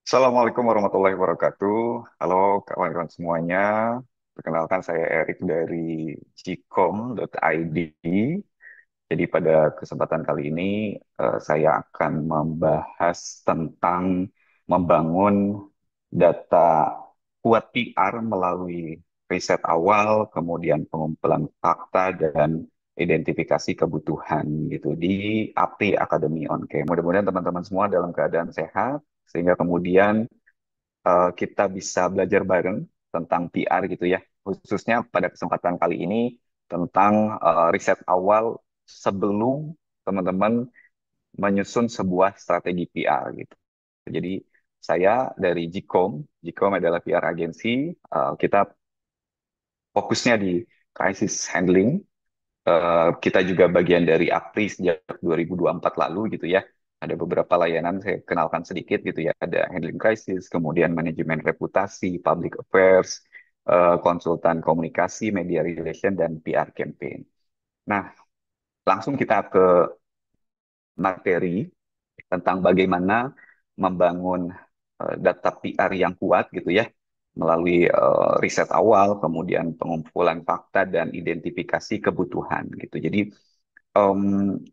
Assalamualaikum warahmatullahi wabarakatuh. Halo kawan-kawan semuanya. Perkenalkan saya Erik dari gcom.id. Jadi pada kesempatan kali ini saya akan membahas tentang membangun data kuat PR melalui riset awal, kemudian pengumpulan fakta dan identifikasi kebutuhan gitu di API Academy on Cam. Mudah-mudahan teman-teman semua dalam keadaan sehat sehingga kemudian kita bisa belajar bareng tentang PR gitu ya, khususnya pada kesempatan kali ini tentang riset awal sebelum teman-teman menyusun sebuah strategi PR gitu. Jadi saya dari Gcom adalah PR agensi, kita fokusnya di crisis handling. Kita juga bagian dari APRI sejak 2024 lalu gitu ya. Ada beberapa layanan saya kenalkan sedikit gitu ya. Ada handling crisis, kemudian manajemen reputasi, public affairs, konsultan komunikasi, media relation, dan PR campaign. Nah, langsung kita ke materi tentang bagaimana membangun data PR yang kuat gitu ya melalui riset awal, kemudian pengumpulan fakta dan identifikasi kebutuhan gitu. Jadi em,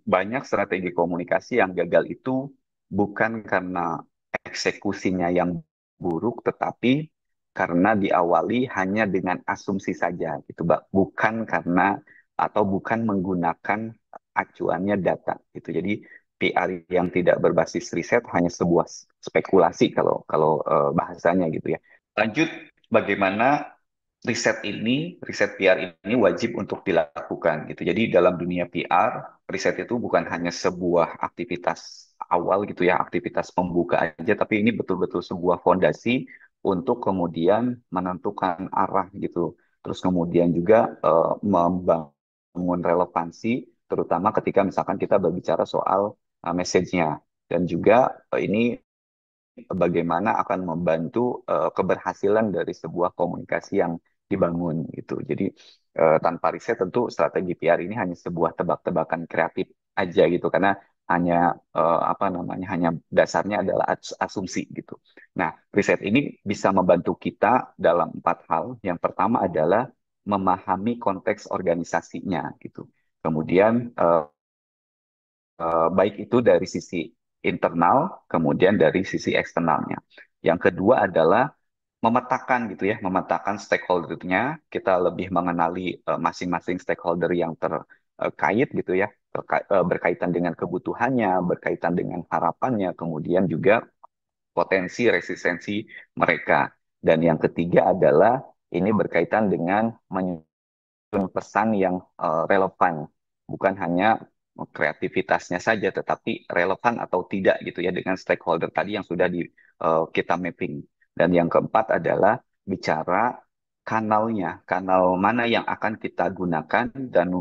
banyak strategi komunikasi yang gagal itu bukan karena eksekusinya yang buruk, tetapi karena diawali hanya dengan asumsi saja, gitu, Mbak. Bukan karena atau bukan menggunakan acuannya data, gitu. Jadi PR yang tidak berbasis riset hanya sebuah spekulasi kalau kalau bahasanya gitu ya. Lanjut, bagaimana riset PR ini wajib untuk dilakukan gitu. Jadi dalam dunia PR, riset itu bukan hanya sebuah aktivitas awal gitu ya, aktivitas pembuka aja, tapi ini betul-betul sebuah fondasi untuk kemudian menentukan arah gitu. Terus kemudian juga membangun relevansi, terutama ketika misalkan kita berbicara soal message-nya. Dan juga ini bagaimana akan membantu keberhasilan dari sebuah komunikasi yang dibangun gitu. Jadi tanpa riset tentu strategi PR ini hanya sebuah tebak-tebakan kreatif aja gitu karena hanya apa namanya hanya dasarnya adalah asumsi gitu. Nah, riset ini bisa membantu kita dalam empat hal. Yang pertama adalah memahami konteks organisasinya gitu. Kemudian baik itu dari sisi internal, kemudian dari sisi eksternalnya. Yang kedua adalah memetakan gitu ya, memetakan stakeholder-nya. Kita lebih mengenali masing-masing stakeholder yang terkait gitu ya, berkaitan dengan kebutuhannya, berkaitan dengan harapannya, kemudian juga potensi resistensi mereka. Dan yang ketiga adalah ini berkaitan dengan pesan yang relevan, bukan hanya kreativitasnya saja, tetapi relevan atau tidak gitu ya dengan stakeholder tadi yang sudah kita mapping. Dan yang keempat adalah bicara kanalnya, kanal mana yang akan kita gunakan dan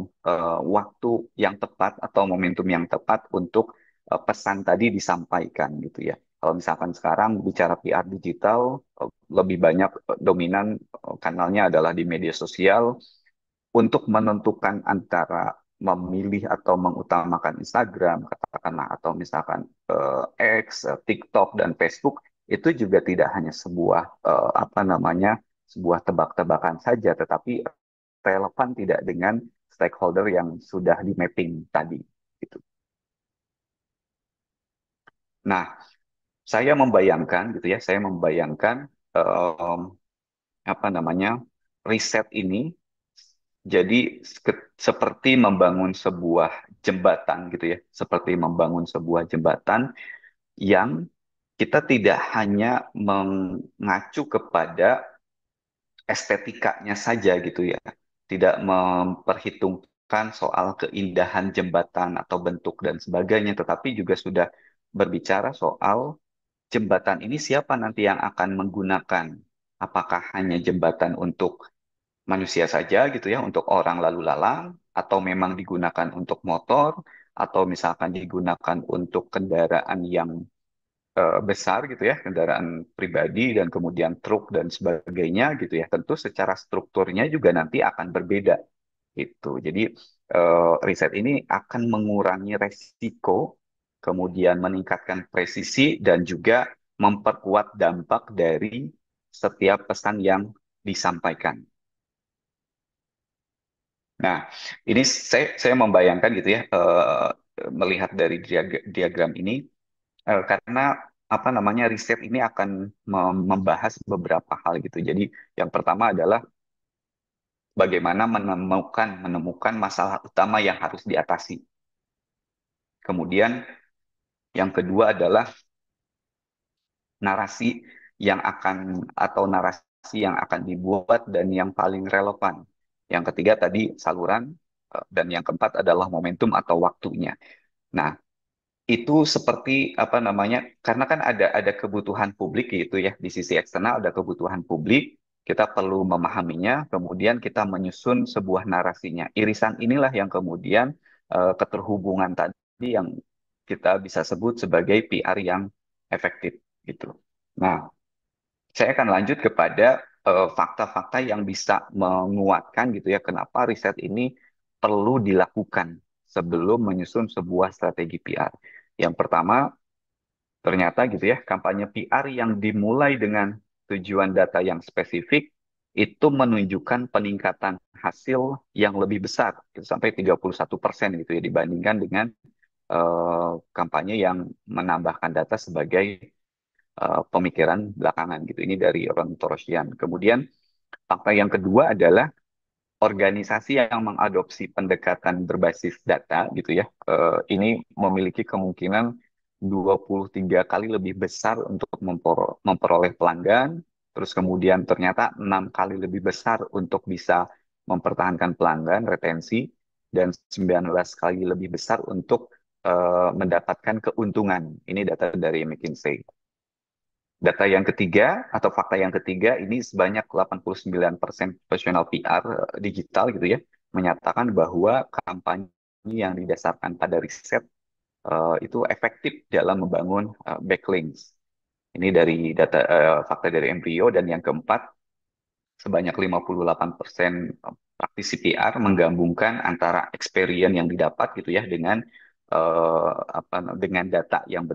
waktu yang tepat atau momentum yang tepat untuk pesan tadi disampaikan gitu ya. Kalau misalkan sekarang bicara PR digital, lebih banyak dominan kanalnya adalah di media sosial, untuk menentukan antara memilih atau mengutamakan Instagram, katakanlah, atau misalkan X, TikTok, dan Facebook, itu juga tidak hanya sebuah apa namanya sebuah tebak-tebakan saja, tetapi relevan tidak dengan stakeholder yang sudah di mapping tadi. Gitu. Nah, saya membayangkan gitu ya, saya membayangkan em, apa namanya riset ini jadi seperti membangun sebuah jembatan gitu ya, seperti membangun sebuah jembatan yang kita tidak hanya mengacu kepada estetikanya saja gitu ya, tidak memperhitungkan soal keindahan jembatan atau bentuk dan sebagainya, tetapi juga sudah berbicara soal jembatan ini siapa nanti yang akan menggunakan. Apakah hanya jembatan untuk manusia saja gitu ya, untuk orang lalu lalang, atau memang digunakan untuk motor, atau misalkan digunakan untuk kendaraan yang besar gitu ya, kendaraan pribadi dan kemudian truk dan sebagainya gitu ya. Tentu secara strukturnya juga nanti akan berbeda gitu. Jadi riset ini akan mengurangi resiko, kemudian meningkatkan presisi dan juga memperkuat dampak dari setiap pesan yang disampaikan. Nah, ini saya membayangkan gitu ya, melihat dari diagram ini, karena apa namanya riset ini akan membahas beberapa hal gitu. Jadi yang pertama adalah bagaimana menemukan masalah utama yang harus diatasi. Kemudian yang kedua adalah narasi yang akan atau narasi yang akan dibuat dan yang paling relevan. Yang ketiga tadi saluran, dan yang keempat adalah momentum atau waktunya. Nah, itu seperti apa namanya? Karena kan ada kebutuhan publik gitu ya, di sisi eksternal ada kebutuhan publik, kita perlu memahaminya, kemudian kita menyusun sebuah narasinya. Irisan inilah yang kemudian keterhubungan tadi yang kita bisa sebut sebagai PR yang efektif gitu. Nah, saya akan lanjut kepada fakta-fakta yang bisa menguatkan gitu ya, kenapa riset ini perlu dilakukan sebelum menyusun sebuah strategi PR. Yang pertama, ternyata gitu ya, kampanye PR yang dimulai dengan tujuan data yang spesifik itu menunjukkan peningkatan hasil yang lebih besar, gitu, sampai 31% gitu ya, dibandingkan dengan kampanye yang menambahkan data sebagai pemikiran belakangan gitu. Ini dari Ron Torosian. Kemudian fakta yang kedua adalah organisasi yang mengadopsi pendekatan berbasis data gitu ya, ini memiliki kemungkinan 23 kali lebih besar untuk memperoleh pelanggan, terus kemudian ternyata 6 kali lebih besar untuk bisa mempertahankan pelanggan, retensi, dan 19 kali lebih besar untuk mendapatkan keuntungan. Ini data dari McKinsey. Data yang ketiga atau fakta yang ketiga ini sebanyak 89% profesional PR digital gitu ya menyatakan bahwa kampanye yang didasarkan pada riset itu efektif dalam membangun backlinks. Ini dari data fakta dari Embrio. Dan yang keempat, sebanyak 58% praktisi PR menggabungkan antara experience yang didapat gitu ya dengan dengan data yang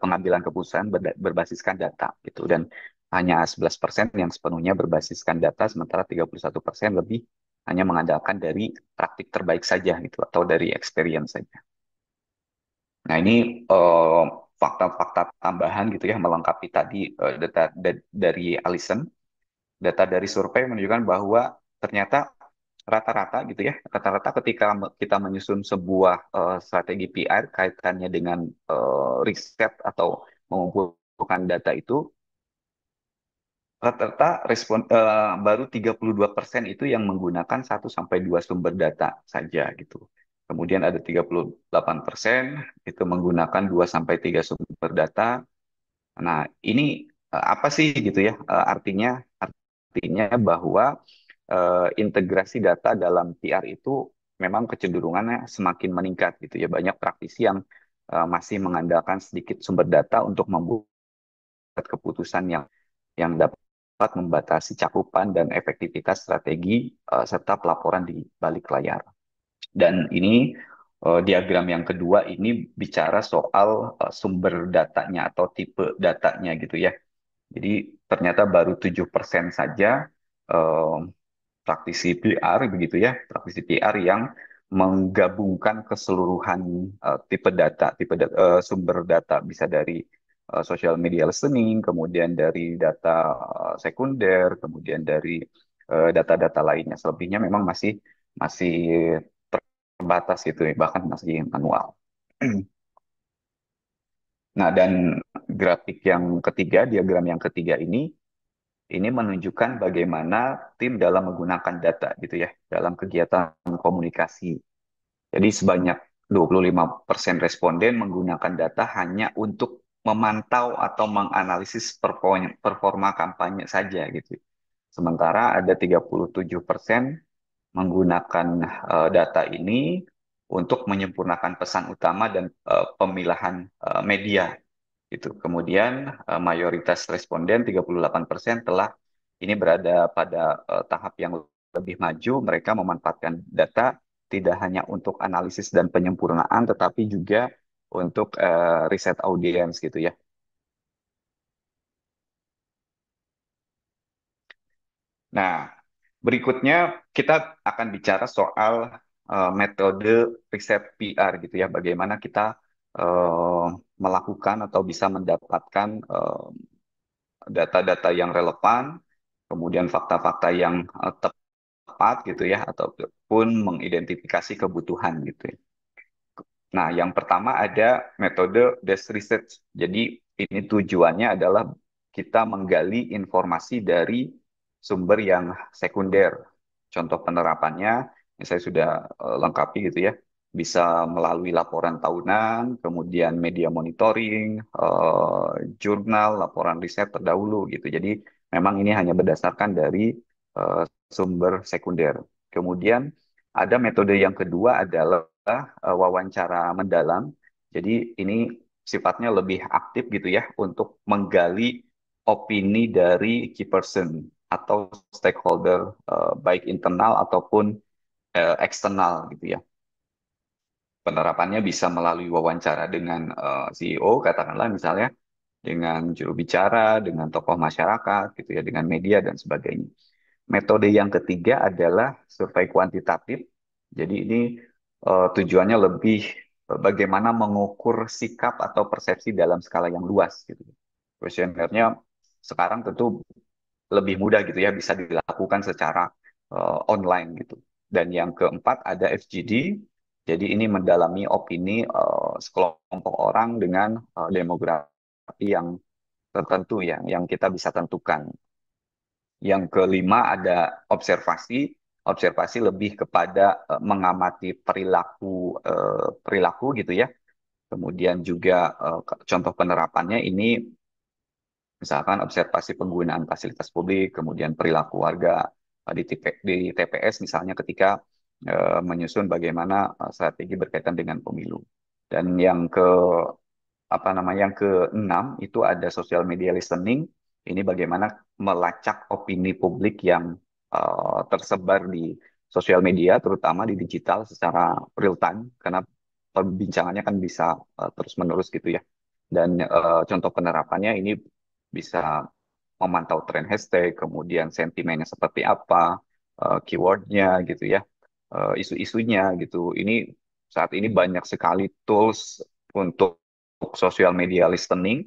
pengambilan keputusan berbasiskan data gitu. Dan hanya 11% yang sepenuhnya berbasiskan data, sementara 31% lebih hanya mengandalkan dari praktik terbaik saja gitu atau dari experience saja. Nah, ini eh, fakta-fakta tambahan gitu ya melengkapi tadi data dari Allison. Data dari survei menunjukkan bahwa ternyata rata-rata gitu ya, rata-rata ketika kita menyusun sebuah strategi PR kaitannya dengan riset atau mengumpulkan data itu, rata-rata baru 32% itu yang menggunakan 1 sampai 2 sumber data saja gitu. Kemudian ada 38% itu menggunakan 2 sampai 3 sumber data. Nah, ini apa sih gitu ya? Artinya bahwa integrasi data dalam PR itu memang kecenderungannya semakin meningkat gitu ya. Banyak praktisi yang masih mengandalkan sedikit sumber data untuk membuat keputusan yang dapat membatasi cakupan dan efektivitas strategi serta pelaporan di balik layar. Dan ini diagram yang kedua ini bicara soal sumber datanya atau tipe datanya gitu ya. Jadi ternyata baru 7% saja eh, praktisi PR begitu ya, praktisi PR yang menggabungkan keseluruhan sumber data, bisa dari social media listening, kemudian dari data sekunder, kemudian dari data-data lainnya. Selebihnya memang masih terbatas gitu ya, bahkan masih manual. Nah, dan grafik yang ketiga, diagram yang ketiga ini menunjukkan bagaimana tim dalam menggunakan data gitu ya dalam kegiatan komunikasi. Jadi sebanyak 25% responden menggunakan data hanya untuk memantau atau menganalisis performa kampanye saja gitu. Sementara ada 37% menggunakan data ini untuk menyempurnakan pesan utama dan pemilahan media gitu. Kemudian mayoritas responden 38% telah ini berada pada tahap yang lebih maju. Mereka memanfaatkan data tidak hanya untuk analisis dan penyempurnaan, tetapi juga untuk riset audiens gitu ya. Nah, berikutnya kita akan bicara soal metode riset PR gitu ya, bagaimana kita eh, melakukan atau bisa mendapatkan data-data yang relevan, kemudian fakta-fakta yang tepat gitu ya, ataupun mengidentifikasi kebutuhan gitu ya. Nah, yang pertama ada metode desk research. Jadi ini tujuannya adalah kita menggali informasi dari sumber yang sekunder. Contoh penerapannya, yang saya sudah lengkapi gitu ya, bisa melalui laporan tahunan, kemudian media monitoring, jurnal, laporan riset terdahulu gitu. Jadi memang ini hanya berdasarkan dari eh, sumber sekunder. Kemudian ada metode yang kedua adalah wawancara mendalam. Jadi ini sifatnya lebih aktif gitu ya untuk menggali opini dari key person atau stakeholder baik internal ataupun eksternal gitu ya. Penerapannya bisa melalui wawancara dengan CEO katakanlah misalnya dengan juru bicara, dengan tokoh masyarakat gitu ya, dengan media dan sebagainya. Metode yang ketiga adalah survei kuantitatif. Jadi ini tujuannya lebih bagaimana mengukur sikap atau persepsi dalam skala yang luas gitu. Kuesionernya sekarang tentu lebih mudah gitu ya, bisa dilakukan secara online gitu. Dan yang keempat ada FGD. Jadi ini mendalami opini sekelompok orang dengan demografi yang tertentu ya, yang kita bisa tentukan. Yang kelima ada observasi. Observasi lebih kepada mengamati perilaku gitu ya. Kemudian juga contoh penerapannya ini misalkan observasi penggunaan fasilitas publik, kemudian perilaku warga di TPS misalnya ketika menyusun bagaimana strategi berkaitan dengan pemilu. Dan yang ke apa namanya yang keenam itu ada social media listening. Ini bagaimana melacak opini publik yang tersebar di sosial media, terutama di digital secara real time, karena perbincangannya kan bisa terus-menerus gitu ya. Dan contoh penerapannya ini bisa memantau tren hashtag, kemudian sentimennya seperti apa, keywordnya gitu ya, isu-isunya gitu. Ini saat ini banyak sekali tools untuk social media listening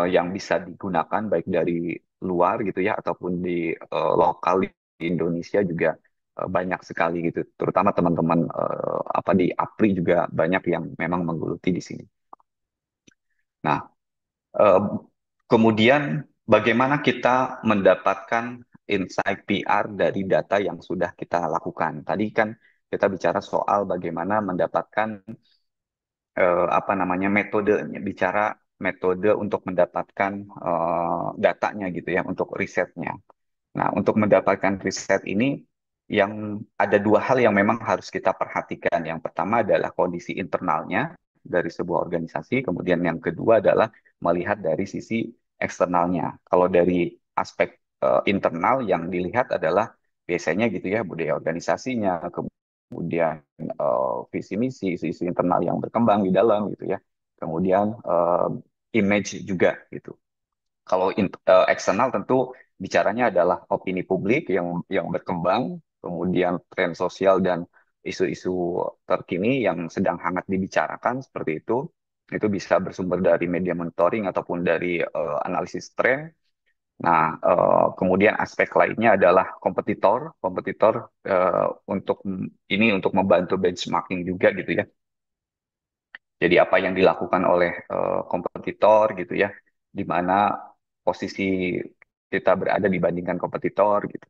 yang bisa digunakan baik dari luar gitu ya ataupun di lokal di Indonesia juga banyak sekali gitu. Terutama teman-teman apa di APRI juga banyak yang memang menggeluti di sini. Nah, eh, kemudian bagaimana kita mendapatkan insight PR dari data yang sudah kita lakukan? Tadi kan kita bicara soal bagaimana mendapatkan apa namanya metodenya, bicara metode untuk mendapatkan datanya gitu ya, untuk risetnya. Nah, untuk mendapatkan riset ini yang ada dua hal yang memang harus kita perhatikan. Yang pertama adalah kondisi internalnya dari sebuah organisasi, kemudian yang kedua adalah melihat dari sisi eksternalnya. Kalau dari aspek internal yang dilihat adalah biasanya gitu ya budaya organisasinya, kemudian visi misi, isu-isu internal yang berkembang di dalam gitu ya. Kemudian image juga gitu. Kalau eksternal tentu bicaranya adalah opini publik yang berkembang, kemudian tren sosial dan isu-isu terkini yang sedang hangat dibicarakan seperti itu. Itu bisa bersumber dari media monitoring ataupun dari analisis tren. Nah, kemudian aspek lainnya adalah kompetitor. Kompetitor untuk ini untuk membantu benchmarking juga gitu ya. Jadi apa yang dilakukan oleh kompetitor gitu ya, di mana posisi kita berada dibandingkan kompetitor gitu.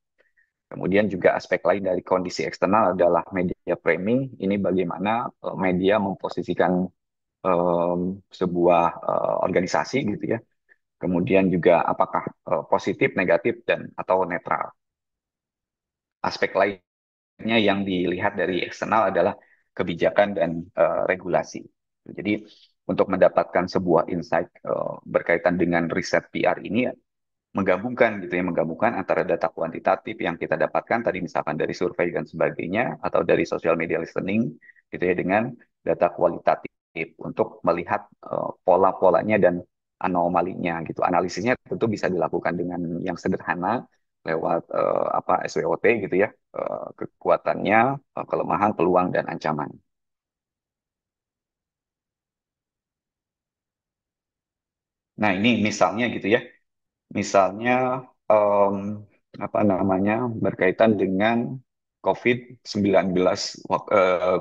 Kemudian juga aspek lain dari kondisi eksternal adalah media framing. Ini bagaimana media memposisikan em, sebuah organisasi gitu ya. Kemudian juga apakah positif, negatif dan atau netral. Aspek lainnya yang dilihat dari eksternal adalah kebijakan dan regulasi. Jadi untuk mendapatkan sebuah insight berkaitan dengan riset PR ini ya, menggabungkan gitu ya, menggabungkan antara data kuantitatif yang kita dapatkan tadi misalkan dari survei dan sebagainya atau dari social media listening gitu ya dengan data kualitatif untuk melihat pola-polanya dan anomalinya gitu. Analisisnya tentu bisa dilakukan dengan yang sederhana lewat apa SWOT gitu ya, kekuatannya, kelemahan, peluang dan ancaman. Nah, ini misalnya gitu ya. Misalnya em, apa namanya berkaitan dengan COVID-19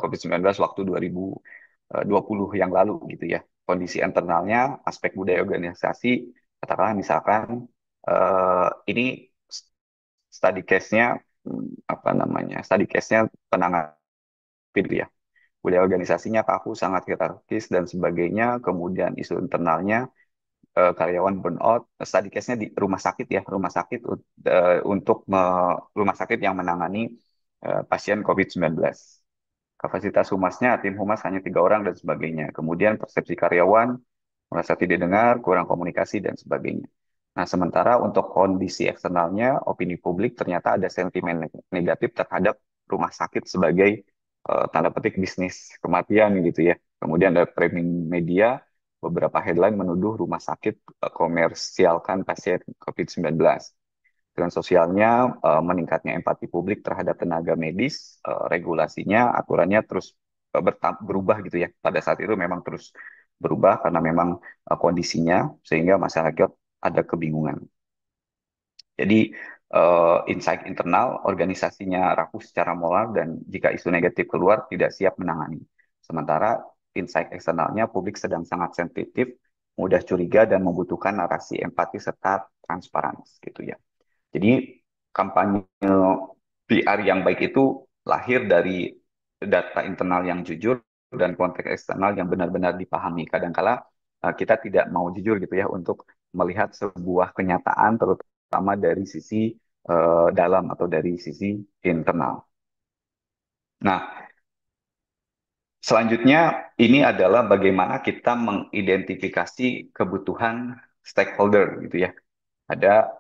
COVID-19 waktu 2020 yang lalu gitu ya. Kondisi internalnya, aspek budaya organisasi, katakanlah misalkan ini study case-nya apa namanya? Study case-nya penanganan COVID ya. Budaya organisasinya kaku, sangat hierarkis dan sebagainya. Kemudian isu internalnya karyawan burnout, study case-nya di rumah sakit ya, rumah sakit untuk rumah sakit yang menangani pasien COVID-19. Kapasitas humasnya, tim humas hanya 3 orang dan sebagainya. Kemudian persepsi karyawan merasa tidak dengar, kurang komunikasi dan sebagainya. Nah, sementara untuk kondisi eksternalnya, opini publik ternyata ada sentimen negatif terhadap rumah sakit sebagai tanda petik bisnis kematian gitu ya. Kemudian ada framing media, beberapa headline menuduh rumah sakit komersialkan pasien COVID-19. Tren sosialnya, meningkatnya empati publik terhadap tenaga medis, regulasinya, aturannya terus berubah gitu ya. Pada saat itu memang terus berubah karena memang kondisinya, sehingga masyarakat ada kebingungan. Jadi insight internal, organisasinya rapuh secara moral dan jika isu negatif keluar tidak siap menangani. Sementara insight eksternalnya publik sedang sangat sensitif, mudah curiga dan membutuhkan narasi empati serta transparansi gitu ya. Jadi kampanye PR yang baik itu lahir dari data internal yang jujur dan konteks eksternal yang benar-benar dipahami. Kadangkala kita tidak mau jujur gitu ya untuk melihat sebuah kenyataan terutama dari sisi dalam atau dari sisi internal. Nah, selanjutnya ini adalah bagaimana kita mengidentifikasi kebutuhan stakeholder gitu ya. Ada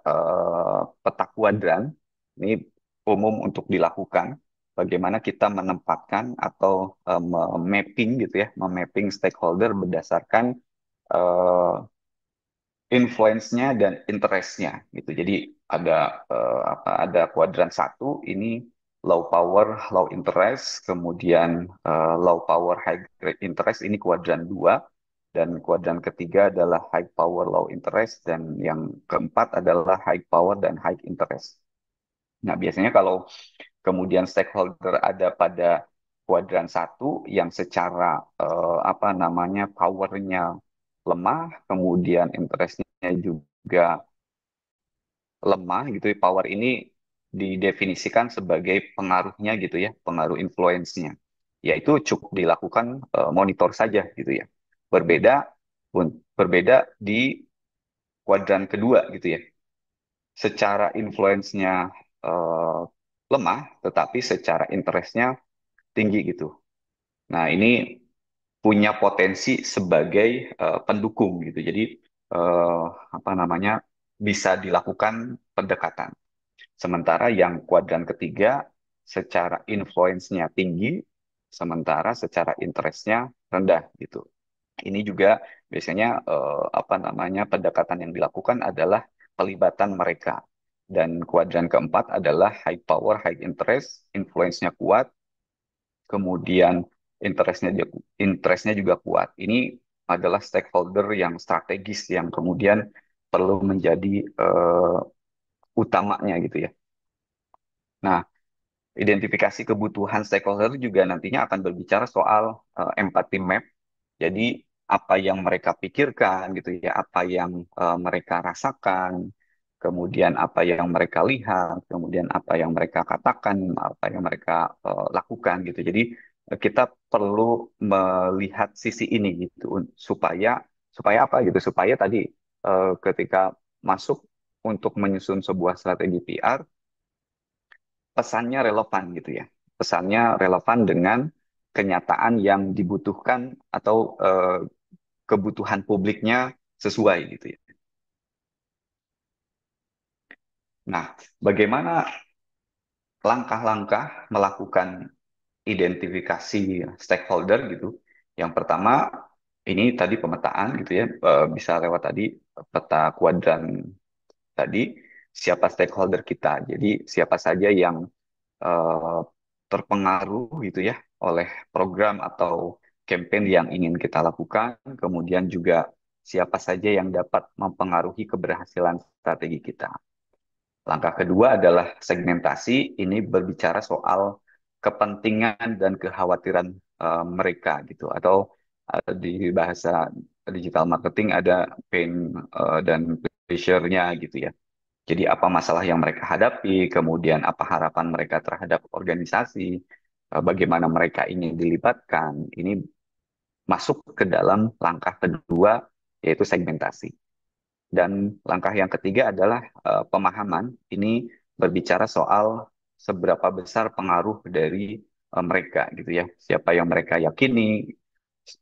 peta kuadran, ini umum untuk dilakukan. Bagaimana kita menempatkan atau mapping gitu ya, memapping stakeholder berdasarkan eh, influence-nya dan interest-nya gitu. Jadi ada apa? Ada kuadran satu ini low power, low interest, kemudian low power, high interest ini kuadran dua, dan kuadran ketiga adalah high power, low interest, dan yang keempat adalah high power dan high interest. Nah, biasanya kalau kemudian stakeholder ada pada kuadran satu yang secara apa namanya powernya lemah, kemudian interestnya juga lemah gitu ya. Power ini didefinisikan sebagai pengaruhnya gitu ya, pengaruh influence-nya. Yaitu cukup dilakukan monitor saja gitu ya. Berbeda berbeda di kuadran kedua gitu ya. Secara influence-nya eh, lemah, tetapi secara interest-nya tinggi gitu. Nah, ini punya potensi sebagai pendukung gitu. Jadi eh, apa namanya bisa dilakukan pendekatan. Sementara yang kuadran ketiga secara influence-nya tinggi, sementara secara interest-nya rendah gitu. Ini juga biasanya apa namanya pendekatan yang dilakukan adalah pelibatan mereka. Dan kuadran keempat adalah high power, high interest, influence-nya kuat, kemudian interestnya juga kuat. Ini adalah stakeholder yang strategis yang kemudian perlu menjadi utamanya gitu ya. Nah, identifikasi kebutuhan stakeholder juga nantinya akan berbicara soal empathy map. Jadi apa yang mereka pikirkan gitu ya, apa yang mereka rasakan, kemudian apa yang mereka lihat, kemudian apa yang mereka katakan, apa yang mereka lakukan gitu. Jadi kita perlu melihat sisi ini gitu supaya supaya apa gitu, supaya tadi ketika masuk untuk menyusun sebuah strategi PR, pesannya relevan gitu ya. Pesannya relevan dengan kenyataan yang dibutuhkan atau kebutuhan publiknya sesuai gitu ya. Nah, bagaimana langkah-langkah melakukan identifikasi stakeholder gitu? Yang pertama, ini tadi pemetaan gitu ya, bisa lewat tadi peta kuadran tadi. siapa stakeholder kita. Jadi siapa saja yang eh, terpengaruh gitu ya oleh program atau campaign yang ingin kita lakukan, kemudian juga siapa saja yang dapat mempengaruhi keberhasilan strategi kita. Langkah kedua adalah segmentasi. Ini berbicara soal kepentingan dan kekhawatiran mereka gitu, atau di bahasa digital marketing ada pain dan pleasure-nya gitu ya. Jadi apa masalah yang mereka hadapi, kemudian apa harapan mereka terhadap organisasi, bagaimana mereka ingin dilibatkan. Ini masuk ke dalam langkah kedua, yaitu segmentasi. Dan langkah yang ketiga adalah pemahaman. Ini berbicara soal seberapa besar pengaruh dari mereka gitu ya. Siapa yang mereka yakini,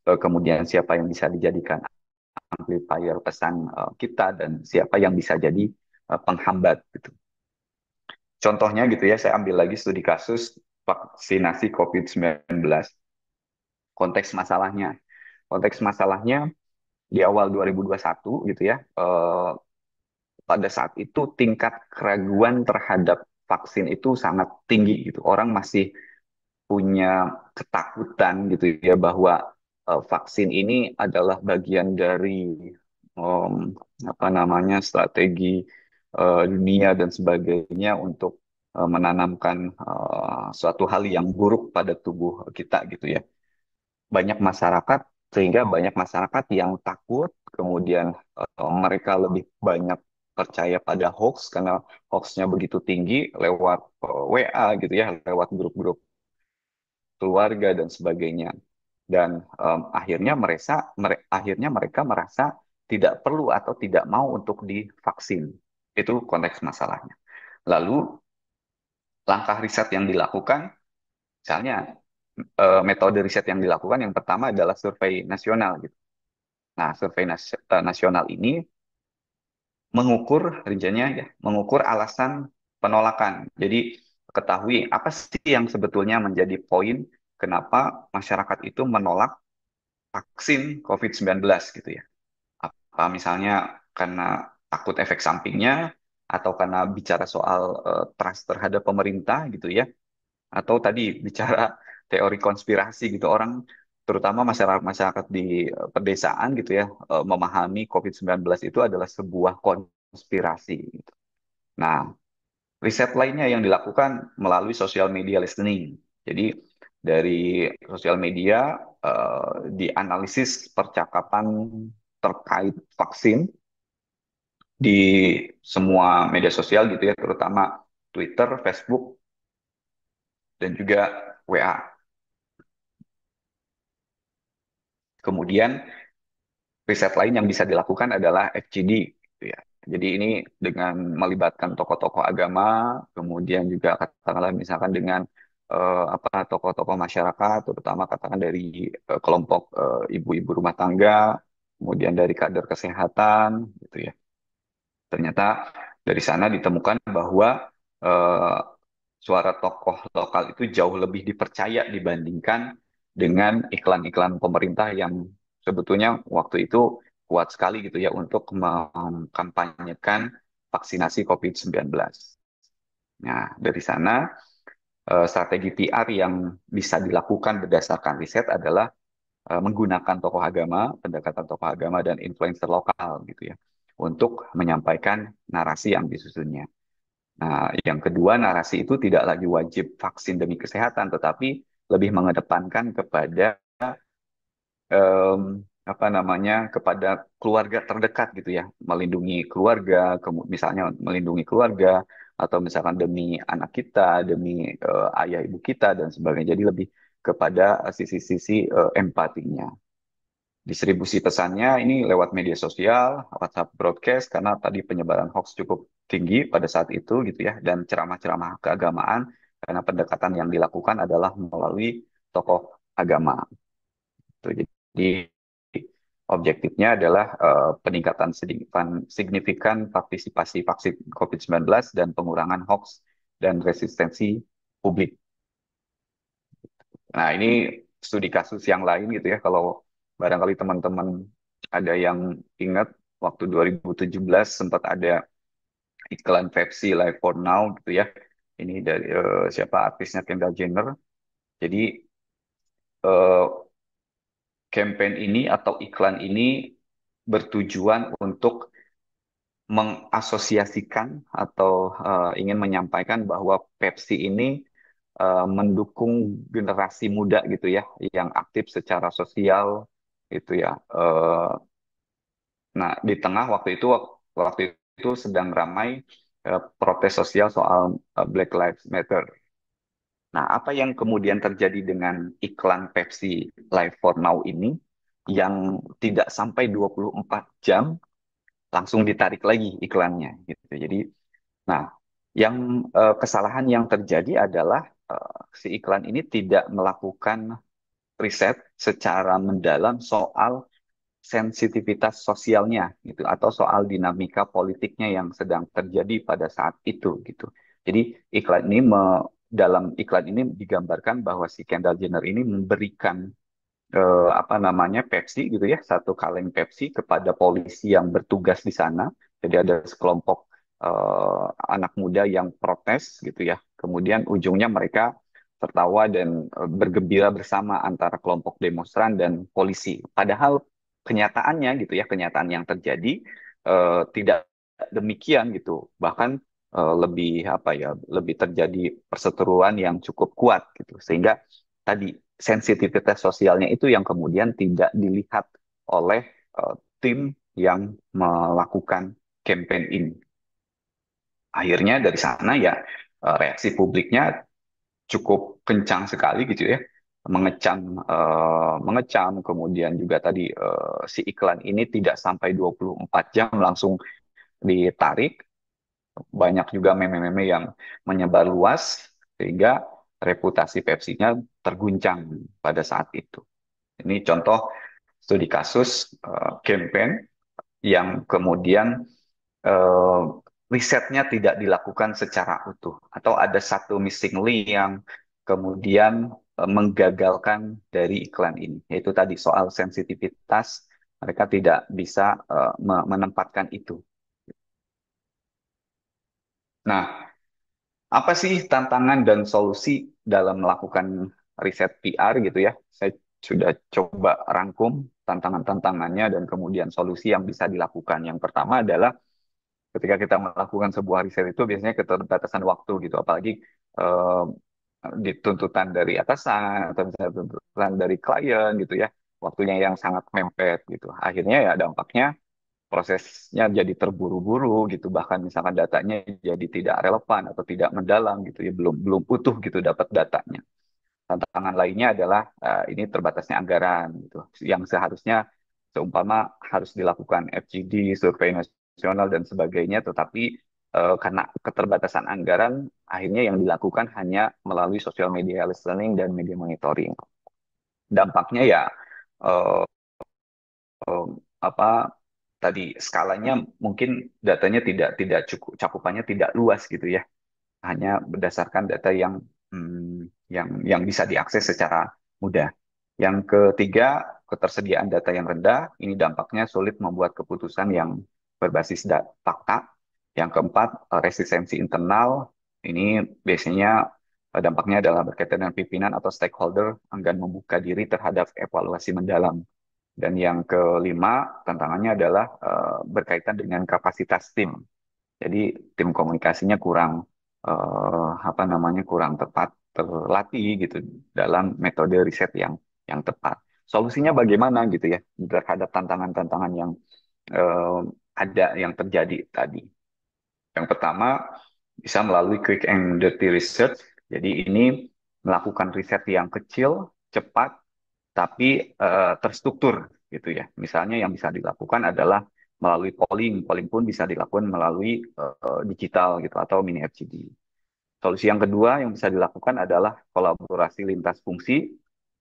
kemudian siapa yang bisa dijadikan amplifier pesan kita, dan siapa yang bisa jadi penghambat gitu. Contohnya gitu ya, saya ambil lagi studi kasus vaksinasi COVID-19. Konteks masalahnya. Konteks masalahnya di awal 2021 gitu ya, pada saat itu tingkat keraguan terhadap vaksin itu sangat tinggi gitu. Orang masih punya ketakutan gitu ya bahwa vaksin ini adalah bagian dari um, apa namanya strategi dunia dan sebagainya untuk menanamkan suatu hal yang buruk pada tubuh kita gitu ya. Banyak masyarakat sehingga banyak masyarakat yang takut, kemudian mereka lebih banyak percaya pada hoax karena hoaxnya begitu tinggi lewat WA gitu ya, lewat grup-grup keluarga dan sebagainya. Dan akhirnya mereka merasa tidak perlu atau tidak mau untuk divaksin. Itu konteks masalahnya. Lalu langkah riset yang dilakukan, misalnya metode riset yang dilakukan yang pertama adalah survei nasional gitu. Nah, survei nasional ini mengukur rinciannya ya, mengukur alasan penolakan. Jadi ketahui apa sih yang sebetulnya menjadi poin kenapa masyarakat itu menolak vaksin COVID-19 gitu ya. Apa misalnya karena takut efek sampingnya, atau karena bicara soal trust terhadap pemerintah gitu ya, atau tadi bicara teori konspirasi gitu. Orang terutama masyarakat di pedesaan gitu ya, memahami COVID-19 itu adalah sebuah konspirasi gitu. Nah, riset lainnya yang dilakukan melalui social media listening. Jadi dari sosial media dianalisis percakapan terkait vaksin di semua media sosial gitu ya, terutama Twitter, Facebook, dan juga WA. Kemudian riset lain yang bisa dilakukan adalah FGD gitu ya. Jadi ini dengan melibatkan tokoh-tokoh agama, kemudian juga katakanlah misalkan dengan apa tokoh-tokoh masyarakat, terutama katakan dari kelompok ibu-ibu rumah tangga, kemudian dari kader kesehatan gitu ya. Ternyata dari sana ditemukan bahwa eh, suara tokoh lokal itu jauh lebih dipercaya dibandingkan dengan iklan-iklan pemerintah yang sebetulnya waktu itu kuat sekali gitu ya untuk mengkampanyekan vaksinasi COVID-19. Nah, dari sana strategi PR yang bisa dilakukan berdasarkan riset adalah menggunakan tokoh agama, pendekatan tokoh agama dan influencer lokal gitu ya, untuk menyampaikan narasi yang disusunnya. Nah, yang kedua, narasi itu tidak lagi wajib vaksin demi kesehatan, tetapi lebih mengedepankan kepada em, apa namanya, kepada keluarga terdekat gitu ya, melindungi keluarga, misalnya melindungi keluarga, atau misalkan demi anak kita, demi ayah ibu kita dan sebagainya. Jadi lebih kepada sisi-sisi empatinya. Distribusi pesannya ini lewat media sosial, WhatsApp broadcast, karena tadi penyebaran hoax cukup tinggi pada saat itu gitu ya, dan ceramah-ceramah keagamaan, karena pendekatan yang dilakukan adalah melalui tokoh agama. Tuh, jadi objektifnya adalah peningkatan signifikan partisipasi vaksin COVID-19 dan pengurangan hoax dan resistensi publik. Nah, ini studi kasus yang lain gitu ya. Kalau barangkali teman-teman ada yang ingat, waktu 2017 sempat ada iklan Pepsi Live for Now gitu ya. Ini dari siapa artisnya Kendall Jenner. Jadi eh, campaign ini atau iklan ini bertujuan untuk mengasosiasikan atau ingin menyampaikan bahwa Pepsi ini mendukung generasi muda gitu ya, yang aktif secara sosial gitu ya. Nah, di tengah waktu itu sedang ramai protes sosial soal Black Lives Matter. Nah, apa yang kemudian terjadi dengan iklan Pepsi Live for Now ini yang tidak sampai 24 jam langsung ditarik lagi iklannya gitu. Jadi, nah, yang kesalahan yang terjadi adalah si iklan ini tidak melakukan riset secara mendalam soal sensitivitas sosialnya gitu atau soal dinamika politiknya yang sedang terjadi pada saat itu gitu. Jadi dalam iklan ini digambarkan bahwa si Kendall Jenner ini memberikan apa namanya Pepsi gitu ya, satu kaleng Pepsi kepada polisi yang bertugas di sana. Jadi ada sekelompok anak muda yang protes gitu ya. Kemudian ujungnya mereka tertawa dan bergembira bersama antara kelompok demonstran dan polisi. Padahal kenyataannya gitu ya, kenyataan yang terjadi tidak demikian gitu. Bahkan lebih apa ya, lebih terjadi perseteruan yang cukup kuat gitu. Sehingga tadi sensitivitas sosialnya itu yang kemudian tidak dilihat oleh tim yang melakukan campaign ini. Akhirnya dari sana ya reaksi publiknya cukup kencang sekali gitu ya, mengecam kemudian juga tadi si iklan ini tidak sampai 24 jam langsung ditarik. Banyak juga meme-meme yang menyebar luas sehingga reputasi Pepsi-nya terguncang pada saat itu. Ini contoh studi kasus campaign yang kemudian eh, risetnya tidak dilakukan secara utuh atau ada satu missing link yang kemudian menggagalkan dari iklan ini, yaitu tadi soal sensitivitas mereka tidak bisa menempatkan itu. Nah, apa sih tantangan dan solusi dalam melakukan riset PR gitu ya? Saya sudah coba rangkum tantangan-tantangannya dan kemudian solusi yang bisa dilakukan. Yang pertama adalah ketika kita melakukan sebuah riset itu biasanya keterbatasan waktu gitu, apalagi eh, dituntutan dari atasan atau misalnya tuntutan dari klien gitu ya, waktunya yang sangat mepet gitu. Akhirnya ya dampaknya prosesnya jadi terburu-buru gitu, bahkan misalkan datanya jadi tidak relevan atau tidak mendalam gitu ya, belum belum utuh gitu dapat datanya. Tantangan lainnya adalah ini terbatasnya anggaran gitu, yang seharusnya seumpama harus dilakukan FGD, survei nasional dan sebagainya, tetapi karena keterbatasan anggaran, akhirnya yang dilakukan hanya melalui social media listening dan media monitoring. Dampaknya ya eh, eh, apa tadi skalanya mungkin datanya tidak cukup, cakupannya tidak luas gitu ya, hanya berdasarkan data yang bisa diakses secara mudah. Yang ketiga, ketersediaan data yang rendah. Ini dampaknya sulit membuat keputusan yang berbasis fakta. Yang keempat, resistensi internal. Ini biasanya dampaknya adalah berkaitan dengan pimpinan atau stakeholder enggan membuka diri terhadap evaluasi mendalam. Dan yang kelima, tantangannya adalah berkaitan dengan kapasitas tim. Jadi tim komunikasinya kurang apa namanya kurang tepat terlatih gitu dalam metode riset yang tepat. Solusinya bagaimana gitu ya terhadap tantangan-tantangan yang eh, ada yang terjadi tadi. Yang pertama bisa melalui quick and dirty research. Jadi ini melakukan riset yang kecil, cepat, tapi terstruktur gitu ya. Misalnya yang bisa dilakukan adalah melalui polling. Polling pun bisa dilakukan melalui digital gitu atau mini FGD. Solusi yang kedua yang bisa dilakukan adalah kolaborasi lintas fungsi.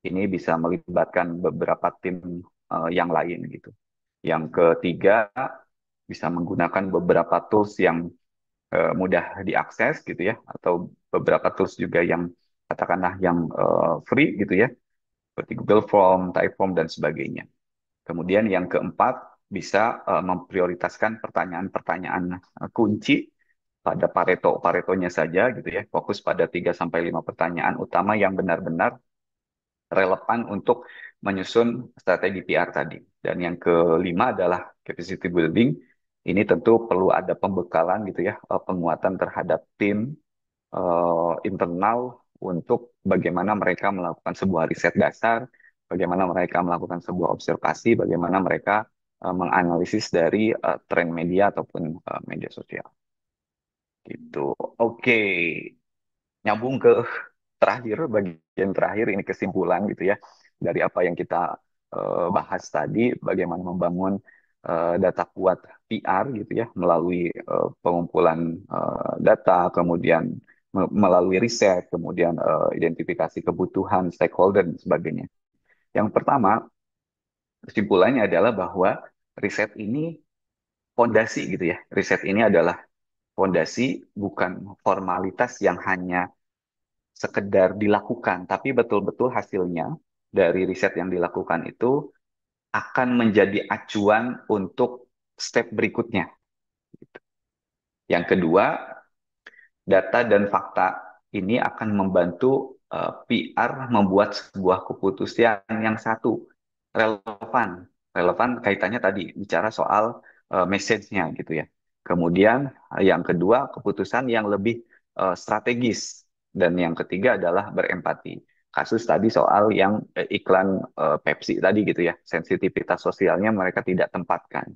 Ini bisa melibatkan beberapa tim yang lain gitu. Yang ketiga bisa menggunakan beberapa tools yang mudah diakses gitu ya, atau beberapa tools juga yang katakanlah yang free gitu ya, seperti Google Form, Typeform, dan sebagainya. Kemudian yang keempat, bisa memprioritaskan pertanyaan-pertanyaan kunci pada Paretonya saja gitu ya, fokus pada 3 sampai 5 pertanyaan utama yang benar-benar relevan untuk menyusun strategi PR tadi. Dan yang kelima adalah capacity building. Ini tentu perlu ada pembekalan gitu ya, penguatan terhadap tim internal untuk bagaimana mereka melakukan sebuah riset dasar, bagaimana mereka melakukan sebuah observasi, bagaimana mereka menganalisis dari tren media ataupun media sosial. Gitu. Oke, nyambung ke terakhir, bagian terakhir ini kesimpulan gitu ya dari apa yang kita bahas tadi, bagaimana membangun data kuat PR gitu ya melalui pengumpulan data, kemudian melalui riset, kemudian identifikasi kebutuhan stakeholder dan sebagainya. Yang pertama, kesimpulannya adalah bahwa riset ini fondasi gitu ya. Riset ini adalah fondasi, bukan formalitas yang hanya sekedar dilakukan, tapi betul-betul hasilnya dari riset yang dilakukan itu akan menjadi acuan untuk step berikutnya. Yang kedua, data dan fakta ini akan membantu PR membuat sebuah keputusan yang satu relevan, kaitannya tadi bicara soal message-nya gitu ya. Kemudian yang kedua keputusan yang lebih strategis dan yang ketiga adalah berempati. Kasus tadi soal yang iklan Pepsi tadi gitu ya, sensitivitas sosialnya mereka tidak tempatkan.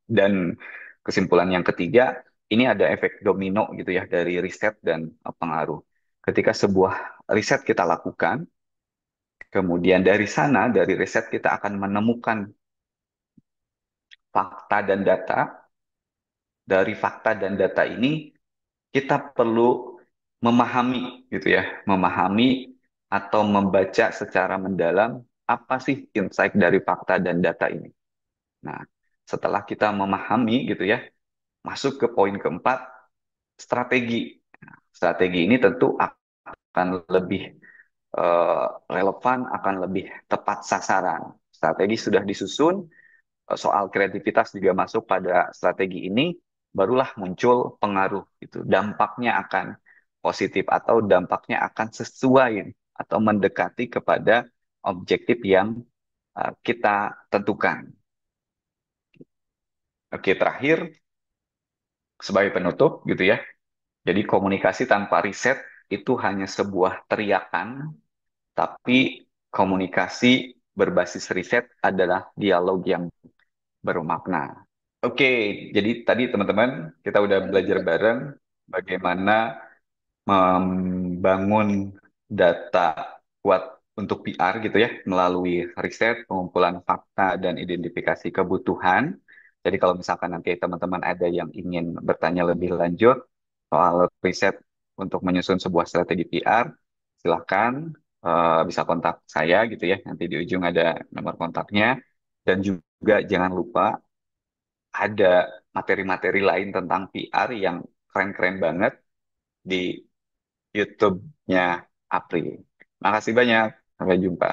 Dan kesimpulan yang ketiga, ini ada efek domino gitu ya dari riset dan pengaruh. Ketika sebuah riset kita lakukan, kemudian dari sana, dari riset kita akan menemukan fakta dan data. Dari fakta dan data ini, kita perlu memahami gitu ya, memahami atau membaca secara mendalam apa sih insight dari fakta dan data ini. Nah, setelah kita memahami gitu ya, masuk ke poin keempat, strategi. Strategi ini tentu akan lebih relevan, akan lebih tepat sasaran. Strategi sudah disusun, soal kreativitas juga masuk pada strategi ini, barulah muncul pengaruh gitu. Dampaknya akan positif atau dampaknya akan sesuai atau mendekati kepada objektif yang kita tentukan. Oke, terakhir sebagai penutup gitu ya. Jadi komunikasi tanpa riset itu hanya sebuah teriakan, tapi komunikasi berbasis riset adalah dialog yang bermakna. Oke, jadi tadi teman-teman kita udah belajar bareng bagaimana membangun data kuat untuk PR gitu ya, melalui riset, pengumpulan fakta, dan identifikasi kebutuhan. Jadi kalau misalkan nanti teman-teman ada yang ingin bertanya lebih lanjut soal riset untuk menyusun sebuah strategi PR, silahkan bisa kontak saya gitu ya. Nanti di ujung ada nomor kontaknya. Dan juga jangan lupa ada materi-materi lain tentang PR yang keren-keren banget di YouTube-nya Apri. Makasih banyak. Sampai jumpa.